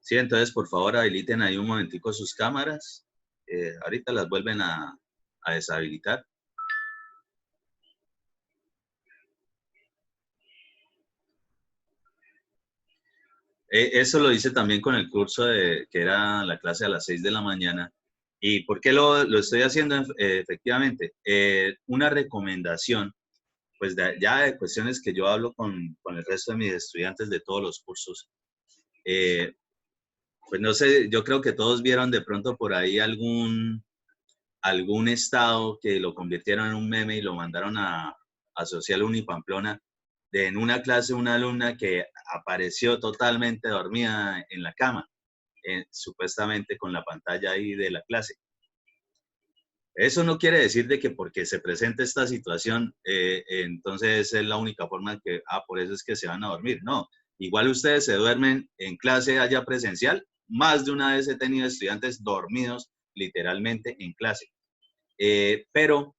Sí, entonces por favor habiliten ahí un momentico sus cámaras. Ahorita las vuelven a deshabilitar. Eso lo hice también con el curso que era la clase a las 6 de la mañana. ¿Y por qué lo estoy haciendo efectivamente? Una recomendación, pues ya de cuestiones que yo hablo con el resto de mis estudiantes de todos los cursos. Pues no sé, yo creo que todos vieron de pronto por ahí algún estado que lo convirtieron en un meme y lo mandaron a Social Unipamplona, de en una clase una alumna que apareció totalmente dormida en la cama, supuestamente con la pantalla ahí de la clase. Eso no quiere decir de que porque se presente esta situación, entonces es la única forma que, por eso es que se van a dormir. No, igual ustedes se duermen en clase allá presencial. Más de una vez he tenido estudiantes dormidos literalmente en clase. Pero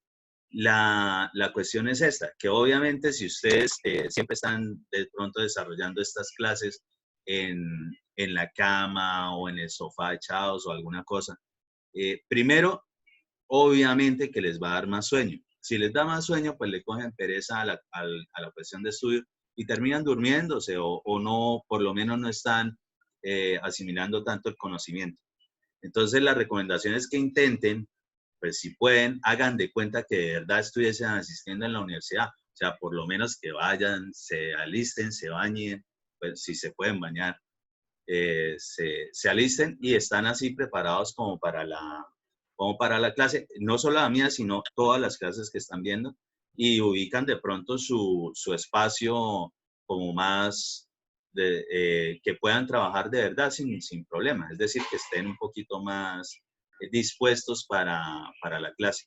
la cuestión es esta, que obviamente si ustedes siempre están de pronto desarrollando estas clases en la cama o en el sofá echados o alguna cosa, primero, obviamente que les va a dar más sueño. Si les da más sueño, pues le cogen pereza a la cuestión de estudio y terminan durmiéndose o no, por lo menos no están asimilando tanto el conocimiento. Entonces, la recomendación es que intenten, pues si pueden, hagan de cuenta que de verdad estuviesen asistiendo en la universidad. O sea, por lo menos que vayan, se alisten, se bañen, pues si se pueden bañar, se alisten y están así preparados como para la clase, no solo la mía, sino todas las clases que están viendo y ubican de pronto su espacio como más que puedan trabajar de verdad sin problema, es decir, que estén un poquito más dispuestos para la clase.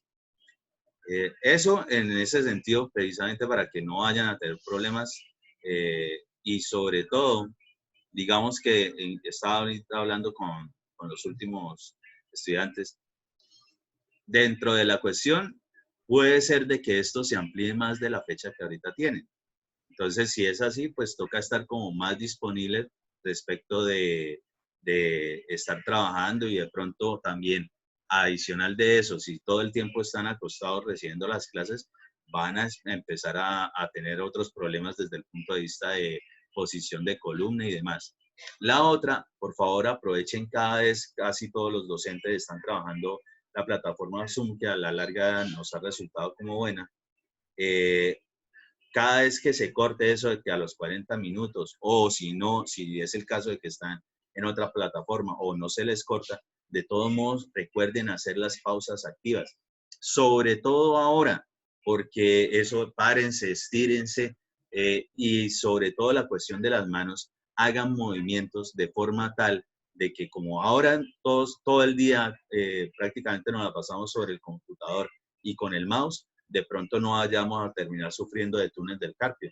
Eso en ese sentido, precisamente para que no vayan a tener problemas y sobre todo, digamos que estaba ahorita hablando con los últimos estudiantes, dentro de la cuestión puede ser de que esto se amplíe más de la fecha que ahorita tienen. Entonces, si es así, pues toca estar como más disponible respecto de estar trabajando y de pronto también, adicional de eso, si todo el tiempo están acostados recibiendo las clases, van a empezar a tener otros problemas desde el punto de vista de posición de columna y demás. La otra, por favor, aprovechen cada vez, casi todos los docentes están trabajando la plataforma Zoom, que a la larga nos ha resultado como buena. Cada vez que se corte eso de que a los 40 minutos, o si no, si es el caso de que están en otra plataforma o no se les corta, de todos modos recuerden hacer las pausas activas. Sobre todo ahora, porque eso, párense, estírense y sobre todo la cuestión de las manos, hagan movimientos de forma tal de que como ahora todos todo el día prácticamente nos la pasamos sobre el computador y con el mouse, de pronto no vayamos a terminar sufriendo de túnel del carpio.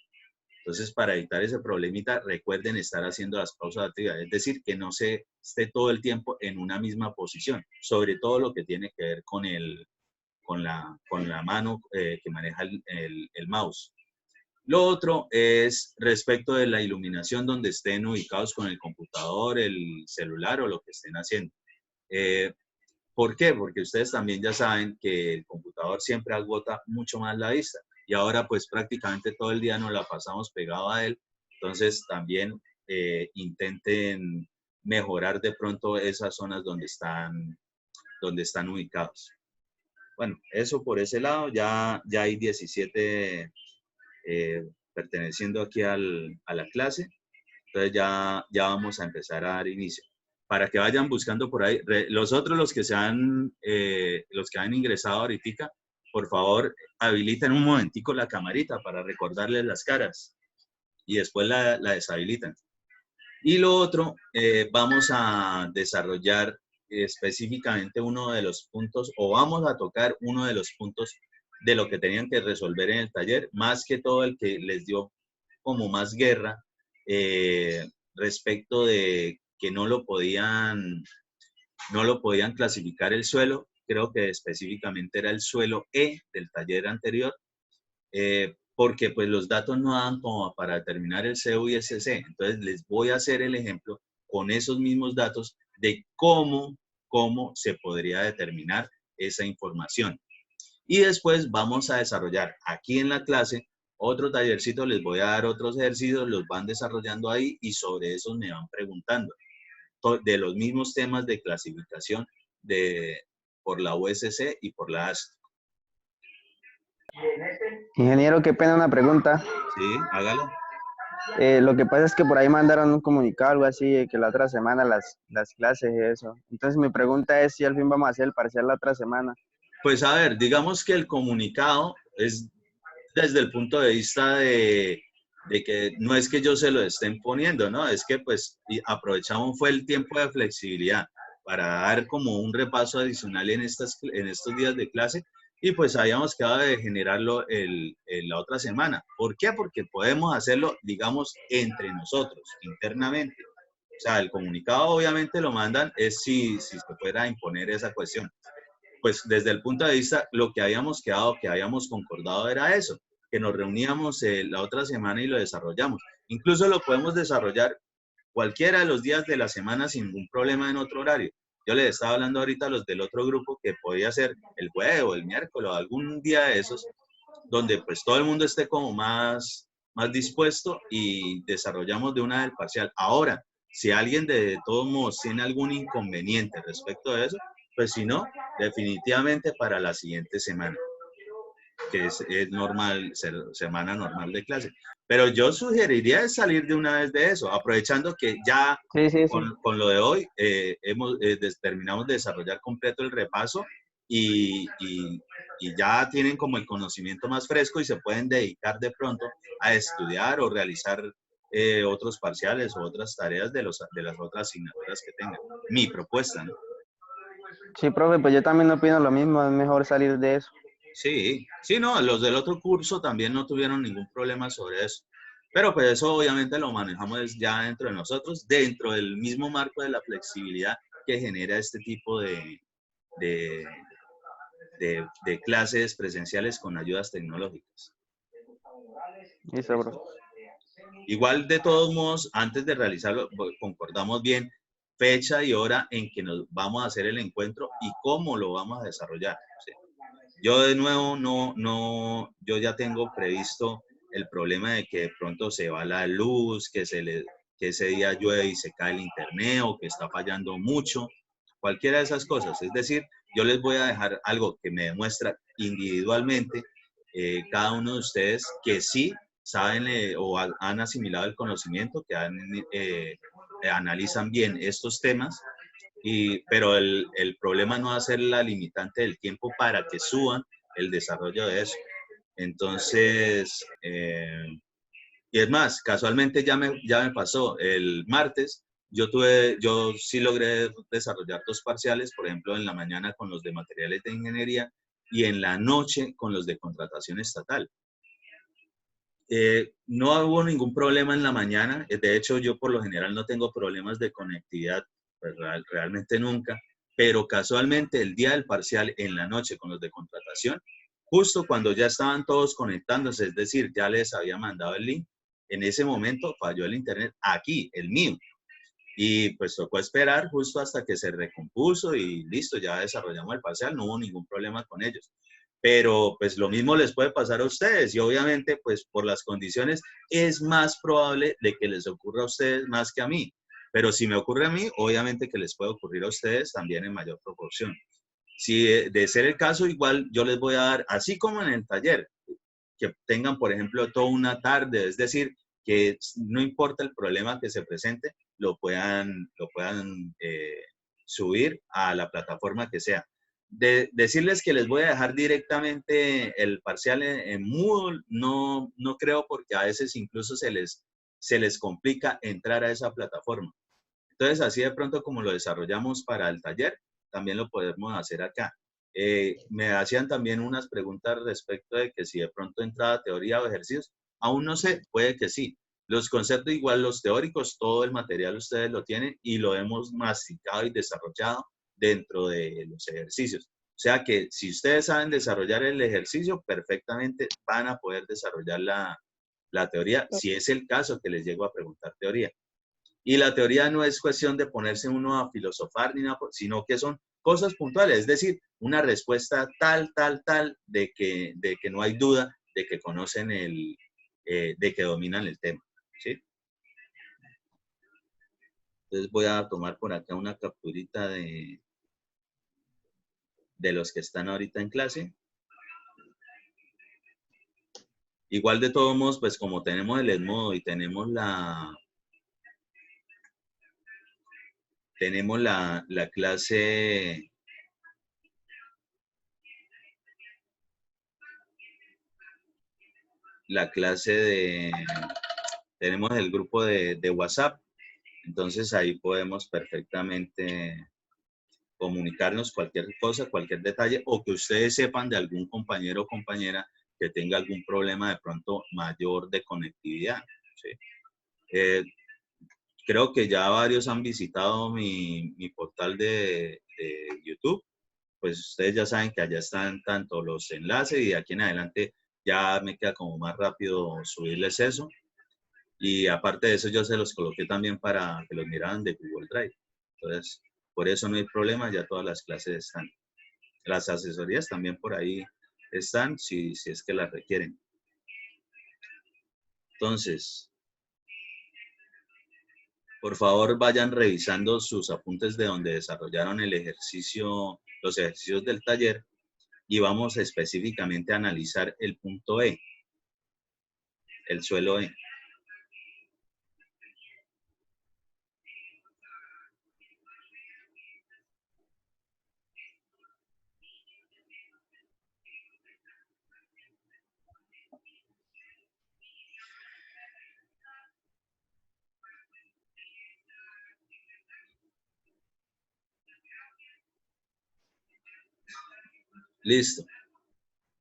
Entonces, para evitar ese problemita, recuerden estar haciendo las pausas activas, es decir, que no se esté todo el tiempo en una misma posición, sobre todo lo que tiene que ver con la mano que maneja el mouse. Lo otro es respecto de la iluminación donde estén ubicados con el computador, el celular o lo que estén haciendo. ¿Por qué? Porque ustedes también ya saben que el computador siempre agota mucho más la vista y ahora pues prácticamente todo el día nos la pasamos pegado a él. Entonces también intenten mejorar de pronto esas zonas donde están ubicados. Bueno, eso por ese lado, ya hay 17 perteneciendo aquí a la clase. Entonces ya vamos a empezar a dar inicio. Para que vayan buscando por ahí. Los otros, los que han ingresado ahorita, por favor, habiliten un momentico la camarita para recordarles las caras y después la deshabilitan. Y lo otro, vamos a desarrollar específicamente uno de los puntos, o vamos a tocar uno de los puntos de lo que tenían que resolver en el taller, más que todo el que les dio como más guerra respecto de que no lo podían clasificar el suelo. Creo que específicamente era el suelo E del taller anterior, porque pues los datos no dan como para determinar el CU y el CC. Entonces les voy a hacer el ejemplo con esos mismos datos de cómo se podría determinar esa información. Y después vamos a desarrollar aquí en la clase otro tallercito, les voy a dar otros ejercicios, los van desarrollando ahí y sobre esos me van preguntando de los mismos temas de clasificación por la USC y por la AST. Ingeniero, qué pena una pregunta. Sí, hágalo. Lo que pasa es que por ahí mandaron un comunicado, algo así, que la otra semana las clases y eso. Entonces mi pregunta es si al fin vamos a hacer el parcial la otra semana. Pues a ver, digamos que el comunicado es desde el punto de vista de que no es que yo se lo estén poniendo, ¿no? Es que pues aprovechamos fue el tiempo de flexibilidad para dar como un repaso adicional en estos días de clase y pues habíamos quedado de generarlo la otra semana. ¿Por qué? Porque podemos hacerlo, digamos, entre nosotros, internamente. O sea, el comunicado obviamente lo mandan es si se fuera a imponer esa cuestión. Pues desde el punto de vista, lo que habíamos quedado, que habíamos concordado era eso, que nos reuníamos la otra semana y lo desarrollamos. Incluso lo podemos desarrollar cualquiera de los días de la semana sin ningún problema en otro horario. Yo les estaba hablando ahorita a los del otro grupo que podía ser el jueves o el miércoles o algún día de esos, donde pues todo el mundo esté como más dispuesto y desarrollamos de una del parcial. Ahora, si alguien de todos modos tiene algún inconveniente respecto de eso, pues si no, definitivamente para la siguiente semana, que es normal, semana normal de clase. Pero yo sugeriría salir de una vez de eso, aprovechando que ya Sí. con lo de hoy terminamos de desarrollar completo el repaso y ya tienen como el conocimiento más fresco y se pueden dedicar de pronto a estudiar o realizar otros parciales o otras tareas de las otras asignaturas que tengan. Mi propuesta, ¿no? Sí, profe, pues yo también opino lo mismo, es mejor salir de eso. Sí, sí, no, los del otro curso también no tuvieron ningún problema sobre eso. Pero pues eso obviamente lo manejamos ya dentro de nosotros, dentro del mismo marco de la flexibilidad que genera este tipo de, de clases presenciales con ayudas tecnológicas. Listo, profe. Igual, de todos modos, antes de realizarlo, concordamos bien fecha y hora en que nos vamos a hacer el encuentro y cómo lo vamos a desarrollar. ¿Sí? Yo de nuevo yo ya tengo previsto el problema de que de pronto se va la luz, que ese día llueve y se cae el internet o que está fallando mucho, cualquiera de esas cosas. Es decir, yo les voy a dejar algo que me demuestra individualmente cada uno de ustedes que sí saben o han asimilado el conocimiento, que analizan bien estos temas, pero el problema no va a ser la limitante del tiempo para que suban el desarrollo de eso. Entonces, y es más, casualmente ya me pasó el martes, yo sí logré desarrollar 2 parciales, por ejemplo, en la mañana con los de materiales de ingeniería y en la noche con los de contratación estatal. No hubo ningún problema en la mañana, de hecho yo por lo general no tengo problemas de conectividad, pues realmente nunca, pero casualmente el día del parcial en la noche con los de contratación, justo cuando ya estaban todos conectándose, es decir, ya les había mandado el link, en ese momento falló el internet aquí, el mío, y pues tocó esperar justo hasta que se recompuso y listo, ya desarrollamos el parcial, no hubo ningún problema con ellos. Pero pues lo mismo les puede pasar a ustedes y obviamente pues por las condiciones es más probable de que les ocurra a ustedes más que a mí. Pero si me ocurre a mí, obviamente que les puede ocurrir a ustedes también en mayor proporción. Si de ser el caso, igual yo les voy a dar, así como en el taller, que tengan, por ejemplo, toda una tarde, es decir, que no importa el problema que se presente, lo puedan subir a la plataforma que sea. Decirles que les voy a dejar directamente el parcial en Moodle, no creo, porque a veces incluso se les complica entrar a esa plataforma. Entonces, así de pronto como lo desarrollamos para el taller, también lo podemos hacer acá. Me hacían también unas preguntas respecto de que si de pronto entraba teoría o ejercicios. Aún no sé, puede que sí. Los conceptos, igual los teóricos, todo el material ustedes lo tienen y lo hemos masticado y desarrollado dentro de los ejercicios. O sea que si ustedes saben desarrollar el ejercicio, perfectamente van a poder desarrollar la teoría, si es el caso que les llego a preguntar teoría. Y la teoría no es cuestión de ponerse uno a filosofar ni nada, sino que son cosas puntuales, es decir, una respuesta tal, de que no hay duda de que conocen de que dominan el tema, ¿sí? Entonces voy a tomar por acá una capturita de los que están ahorita en clase. Igual de todos modos, pues como tenemos el Edmodo y tenemos la clase, tenemos el grupo de WhatsApp, entonces ahí podemos perfectamente comunicarnos cualquier cosa, cualquier detalle, o que ustedes sepan de algún compañero o compañera que tenga algún problema de pronto mayor de conectividad, ¿sí? Creo que ya varios han visitado mi portal de YouTube, pues ustedes ya saben que allá están tanto los enlaces y de aquí en adelante ya me queda como más rápido subirles eso. Y aparte de eso, yo se los coloqué también para que los miraran de Google Drive. Entonces, por eso no hay problema, ya todas las clases están. Las asesorías también por ahí están, si es que las requieren. Entonces, por favor, vayan revisando sus apuntes de donde desarrollaron el ejercicio, los ejercicios del taller, y vamos específicamente a analizar el punto E, el suelo E. Listo.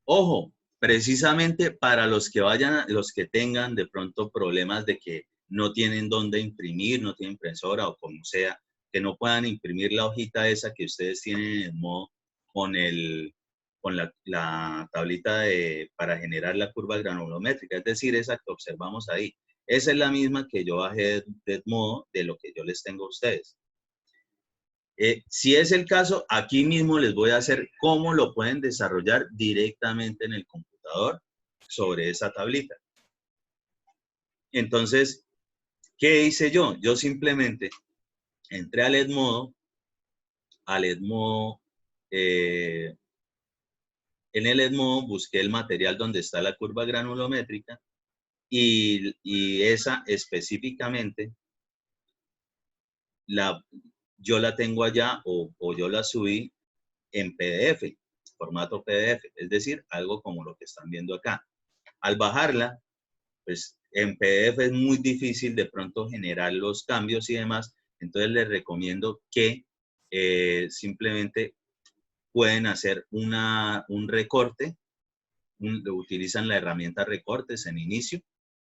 Ojo, precisamente para los que los que tengan de pronto problemas de que no tienen dónde imprimir, no tienen impresora o como sea, que no puedan imprimir la hojita esa que ustedes tienen en modo con la tablita para generar la curva granulométrica, es decir, esa que observamos ahí. Esa es la misma que yo bajé de modo de lo que yo les tengo a ustedes. Si es el caso, aquí mismo les voy a hacer cómo lo pueden desarrollar directamente en el computador sobre esa tablita. Entonces, ¿qué hice yo? Yo simplemente entré al Edmodo, en el Edmodo busqué el material donde está la curva granulométrica y esa específicamente yo la tengo allá o yo la subí en PDF, formato PDF, es decir, algo como lo que están viendo acá. Al bajarla, pues en PDF es muy difícil de pronto generar los cambios y demás, entonces les recomiendo que simplemente pueden hacer un recorte, utilizan la herramienta recortes en inicio,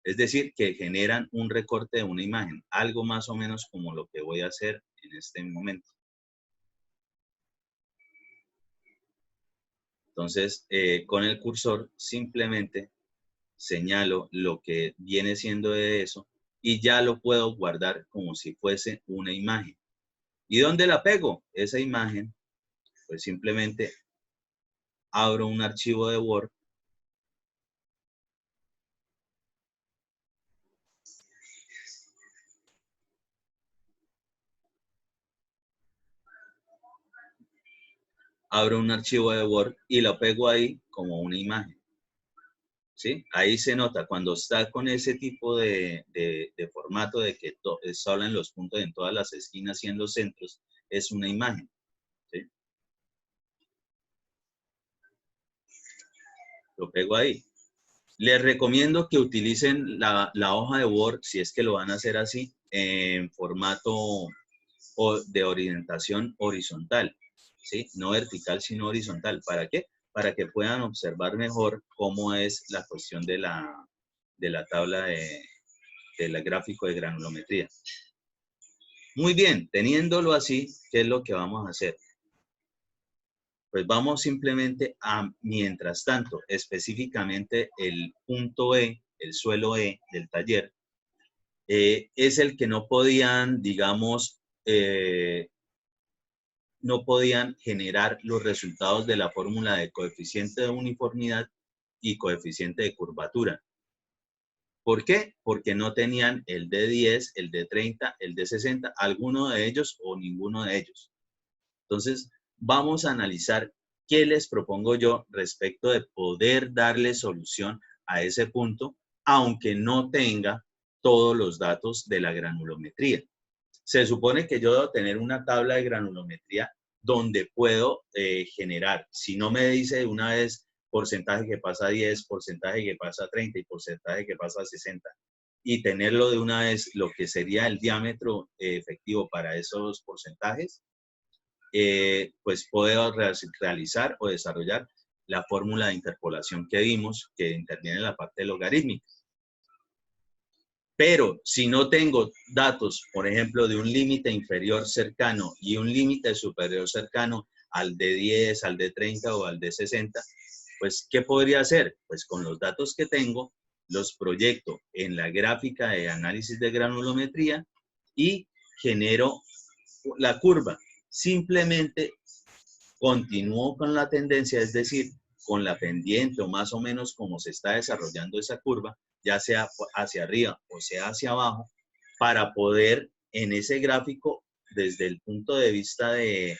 es decir, que generan un recorte de una imagen, algo más o menos como lo que voy a hacer en este momento. Entonces, con el cursor simplemente señalo lo que viene siendo de eso y ya lo puedo guardar como si fuese una imagen. ¿Y dónde la pego? Esa imagen, pues simplemente abro un archivo de Word. Abro un archivo de Word y lo pego ahí como una imagen. ¿Sí? Ahí se nota cuando está con ese tipo de formato de que solo en los puntos, en todas las esquinas y en los centros, es una imagen. ¿Sí? Lo pego ahí. Les recomiendo que utilicen la hoja de Word, si es que lo van a hacer así, en formato de orientación horizontal, ¿sí? No vertical, sino horizontal. ¿Para qué? Para que puedan observar mejor cómo es la cuestión de la tabla del gráfico de granulometría. Muy bien, teniéndolo así, ¿qué es lo que vamos a hacer? Pues vamos simplemente a, mientras tanto, específicamente el punto E, el suelo E del taller, es el que no podían, digamos, no podían generar los resultados de la fórmula de coeficiente de uniformidad y coeficiente de curvatura. ¿Por qué? Porque no tenían el d 10, el d 30, el d 60, alguno de ellos o ninguno de ellos. Entonces, vamos a analizar qué les propongo yo respecto de poder darle solución a ese punto, aunque no tenga todos los datos de la granulometría. Se supone que yo debo tener una tabla de granulometría donde puedo generar, si no me dice de una vez porcentaje que pasa a 10, porcentaje que pasa a 30 y porcentaje que pasa a 60, y tenerlo de una vez lo que sería el diámetro efectivo para esos porcentajes, pues puedo realizar o desarrollar la fórmula de interpolación que vimos, que interviene en la parte logarítmica. Pero si no tengo datos, por ejemplo, de un límite inferior cercano y un límite superior cercano al de 10, al de 30 o al de 60, pues, ¿qué podría hacer? Pues con los datos que tengo, los proyecto en la gráfica de análisis de granulometría y genero la curva. Simplemente continúo con la tendencia, es decir, con la pendiente o más o menos como se está desarrollando esa curva, ya sea hacia arriba o sea hacia abajo, para poder en ese gráfico, desde el punto de vista de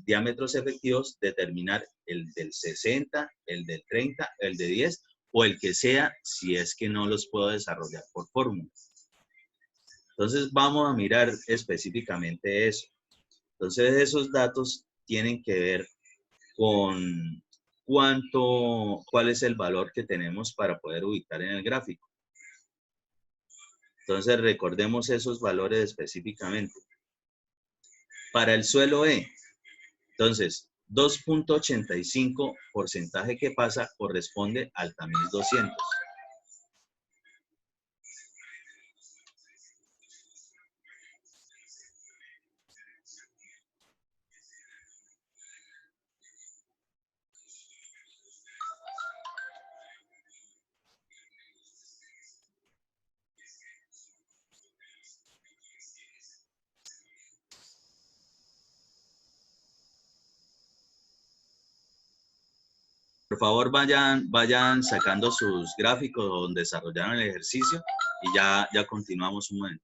diámetros efectivos, determinar el del 60, el del 30, el de 10 o el que sea, si es que no los puedo desarrollar por fórmula. Entonces vamos a mirar específicamente eso. Entonces esos datos tienen que ver con cuál es el valor que tenemos para poder ubicar en el gráfico. Entonces recordemos esos valores específicamente. Para el suelo E, entonces 2.85 porcentaje que pasa corresponde al tamiz 200. Por favor, vayan sacando sus gráficos donde desarrollaron el ejercicio y ya continuamos un momento.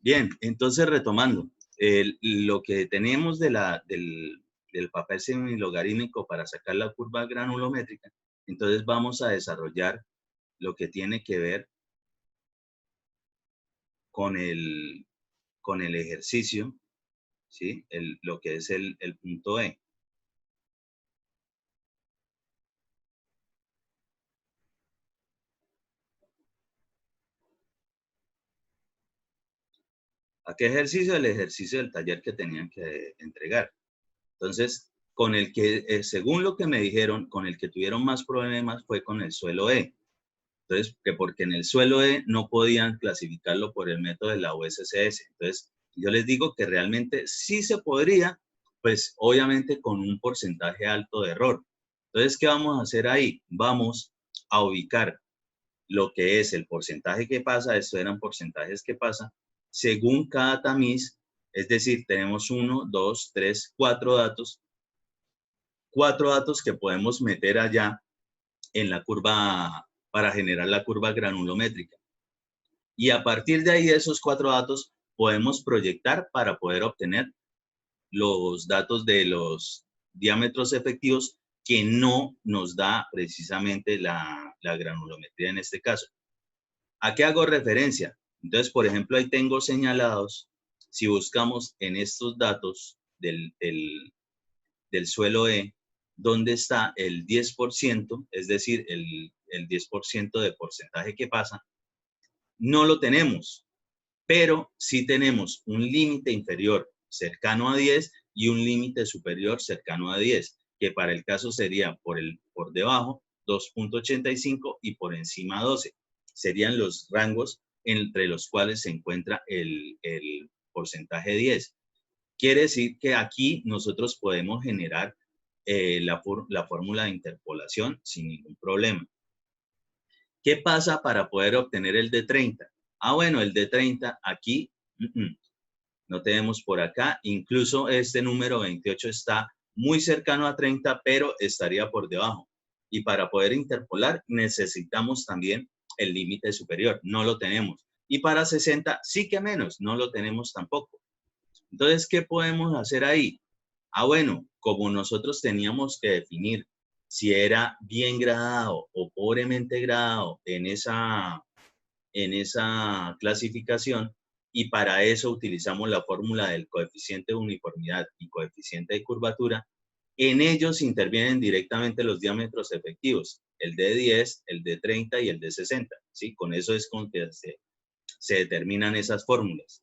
Bien, entonces retomando, lo que tenemos del papel semilogarítmico para sacar la curva granulométrica, entonces vamos a desarrollar lo que tiene que ver con con el ejercicio, ¿sí? Lo que es el punto E. ¿A qué ejercicio? El ejercicio del taller que tenían que entregar. Entonces, con el que, según lo que me dijeron, con el que tuvieron más problemas fue con el suelo E. Entonces, que porque en el suelo E no podían clasificarlo por el método de la USCS. Entonces, yo les digo que realmente sí se podría, pues obviamente con un porcentaje alto de error. Entonces, ¿qué vamos a hacer ahí? Vamos a ubicar lo que es el porcentaje que pasa, estos eran porcentajes que pasa, según cada tamiz, es decir, tenemos 1, 2, 3, 4 datos que podemos meter allá en la curva para generar la curva granulométrica. Y a partir de ahí, de esos 4 datos, podemos proyectar para poder obtener los datos de los diámetros efectivos que no nos da precisamente la granulometría en este caso. ¿A qué hago referencia? Entonces, por ejemplo, ahí tengo señalados, si buscamos en estos datos del suelo E, ¿dónde está el 10%? Es decir, el 10% de porcentaje que pasa. No lo tenemos, pero sí tenemos un límite inferior cercano a 10 y un límite superior cercano a 10, que para el caso sería por debajo 2.85 y por encima 12. Serían los rangos entre los cuales se encuentra el porcentaje 10. Quiere decir que aquí nosotros podemos generar la fórmula de interpolación sin ningún problema. ¿Qué pasa para poder obtener el de 30? Ah, bueno, el de 30 aquí no tenemos por acá. Incluso este número 28 está muy cercano a 30, pero estaría por debajo. Y para poder interpolar necesitamos también el límite superior. No lo tenemos. Y para 60 sí que menos, no lo tenemos tampoco. Entonces, ¿qué podemos hacer ahí? Ah, bueno, como nosotros teníamos que definir si era bien gradado o pobremente gradado en esa clasificación, y para eso utilizamos la fórmula del coeficiente de uniformidad y coeficiente de curvatura. En ellos intervienen directamente los diámetros efectivos, el de 10, el de 30 y el de 60. ¿Sí? Con eso es con que se determinan esas fórmulas.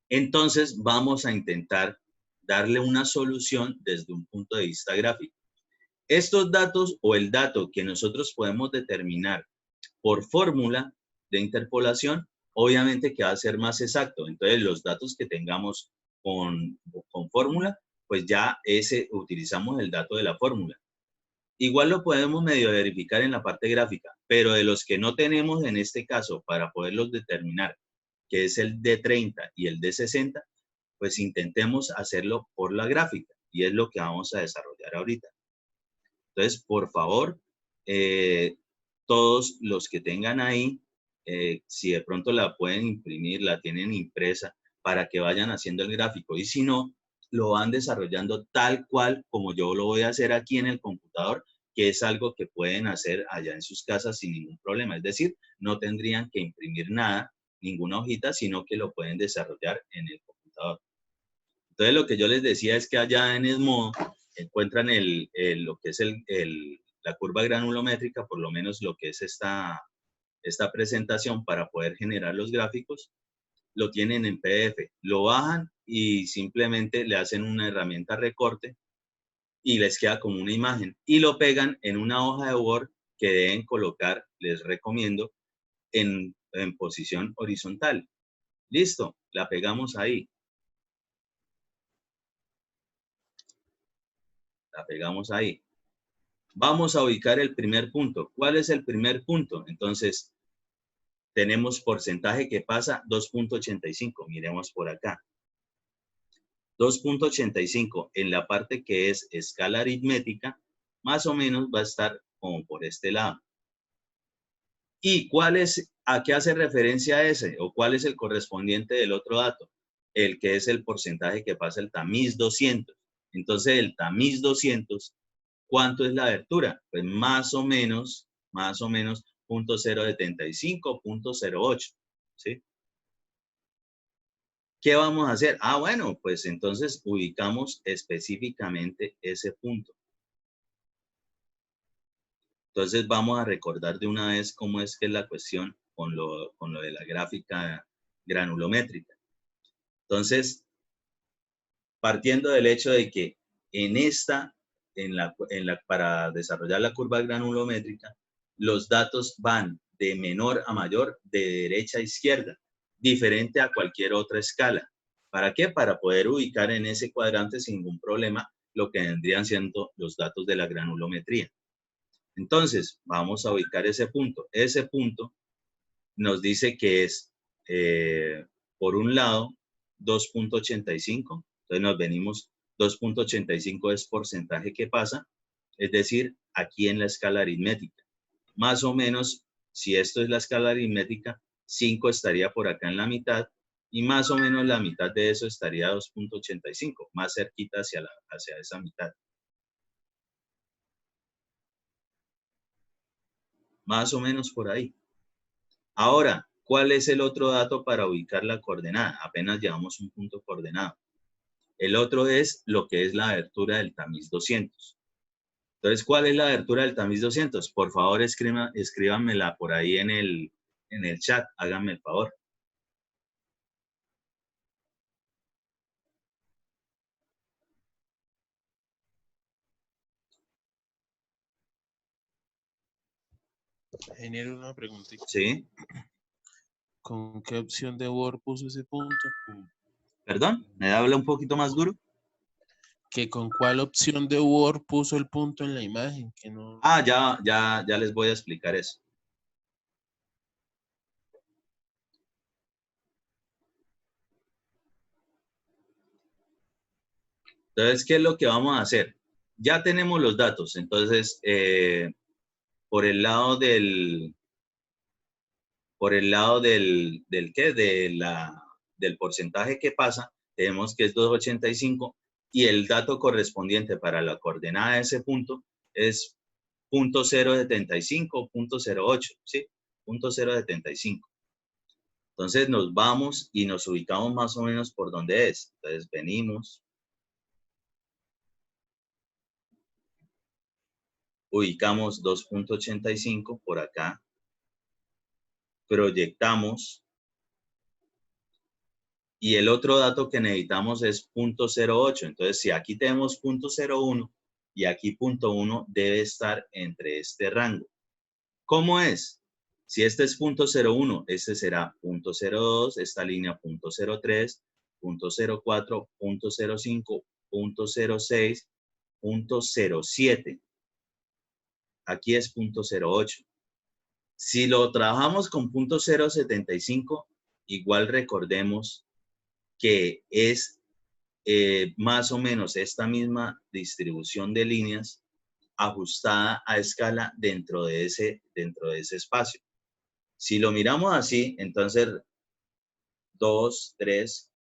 Entonces vamos a intentar darle una solución desde un punto de vista gráfico. Estos datos o el dato que nosotros podemos determinar por fórmula de interpolación, obviamente que va a ser más exacto. Entonces los datos que tengamos con fórmula, pues ya utilizamos el dato de la fórmula. Igual lo podemos medio verificar en la parte gráfica, pero de los que no tenemos en este caso para poderlos determinar, que es el de 30 y el de 60, pues intentemos hacerlo por la gráfica y es lo que vamos a desarrollar ahorita. Entonces, por favor, todos los que tengan ahí, si de pronto la pueden imprimir, la tienen impresa para que vayan haciendo el gráfico y si no, lo van desarrollando tal cual como yo lo voy a hacer aquí en el computador, que es algo que pueden hacer allá en sus casas sin ningún problema. Es decir, no tendrían que imprimir nada, ninguna hojita, sino que lo pueden desarrollar en el computador. Entonces, lo que yo les decía es que allá en Edmodo encuentran lo que es la curva granulométrica, por lo menos lo que es esta presentación para poder generar los gráficos, lo tienen en PDF. Lo bajan y simplemente le hacen una herramienta recorte y les queda como una imagen. Y lo pegan en una hoja de Word que deben colocar, les recomiendo, en posición horizontal. Listo, la pegamos ahí. La pegamos ahí. Vamos a ubicar el primer punto. ¿Cuál es el primer punto? Entonces, tenemos porcentaje que pasa 2.85. Miremos por acá. 2.85 en la parte que es escala aritmética, más o menos va a estar como por este lado. ¿Y a qué hace referencia ese? ¿O cuál es el correspondiente del otro dato? El que es el porcentaje que pasa el tamiz 200. Entonces, el tamiz 200, ¿cuánto es la abertura? Pues más o menos, 0.075, 0.08, ¿sí? ¿Qué vamos a hacer? Ah, bueno, pues entonces ubicamos específicamente ese punto. Entonces vamos a recordar de una vez cómo es que es la cuestión con lo de la gráfica granulométrica. Entonces, partiendo del hecho de que para desarrollar la curva granulométrica, los datos van de menor a mayor, de derecha a izquierda, diferente a cualquier otra escala. ¿Para qué? Para poder ubicar en ese cuadrante sin ningún problema lo que vendrían siendo los datos de la granulometría. Entonces, vamos a ubicar ese punto. Ese punto nos dice que es, por un lado, 2.85. Entonces nos venimos, 2.85 es porcentaje que pasa, es decir, aquí en la escala aritmética. Más o menos, si esto es la escala aritmética, 5 estaría por acá en la mitad, y más o menos la mitad de eso estaría 2.85, más cerquita hacia esa mitad. Más o menos por ahí. Ahora, ¿cuál es el otro dato para ubicar la coordenada? Apenas llevamos un punto coordenado. El otro es lo que es la abertura del tamiz 200. Entonces, ¿cuál es la abertura del tamiz 200? Por favor, escríbanmela por ahí en el chat. Háganme el favor. Ingeniero, una preguntita. ¿Sí? ¿Con qué opción de Word puso ese punto? ¿Perdón? ¿Me habla un poquito más duro? ¿Que con cuál opción de Word puso el punto en la imagen? Que no... Ah, ya les voy a explicar eso. Entonces, ¿qué es lo que vamos a hacer? Ya tenemos los datos. Entonces, por el lado del ¿qué? Del porcentaje que pasa, tenemos que es 2.85 y el dato correspondiente para la coordenada de ese punto es 0.075, 0.08, ¿sí? 0.075. Entonces nos vamos y nos ubicamos más o menos por donde es. Entonces venimos, ubicamos 2.85 por acá, proyectamos. Y el otro dato que necesitamos es 0.08. Entonces, si aquí tenemos 0.01 y aquí 0.1, debe estar entre este rango. ¿Cómo es? Si este es 0.01, este será 0.02, esta línea 0.03, 0.04, 0.05, 0.06, 0.07. Aquí es 0.08. Si lo trabajamos con 0.075, igual recordemos que es más o menos esta misma distribución de líneas ajustada a escala dentro de ese espacio. Si lo miramos así, entonces 2, 3,